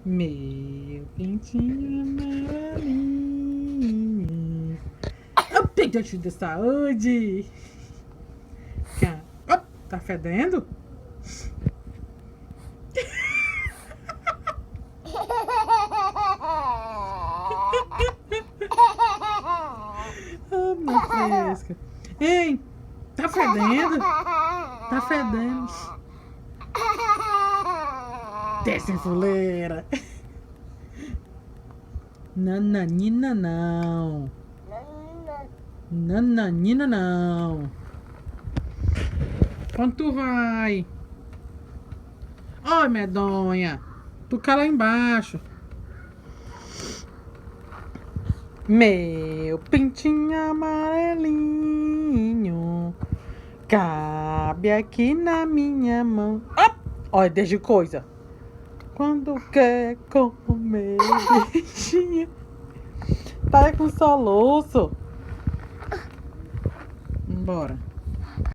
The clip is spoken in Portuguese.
Meu pintinho amarelinho. O peito de saúde. Tá fedendo? Minha fresca. Ei, tá fedendo? Tá fedendo. Desce, fuleira. Nananina não. Nananina não. Onde tu vai? Oi, medonha. Tu cá lá embaixo. Meu pintinho amarelinho cabe aqui na minha mão. Olha, desde coisa. Quando quer comer bichinho. Tá com soluço. Bora.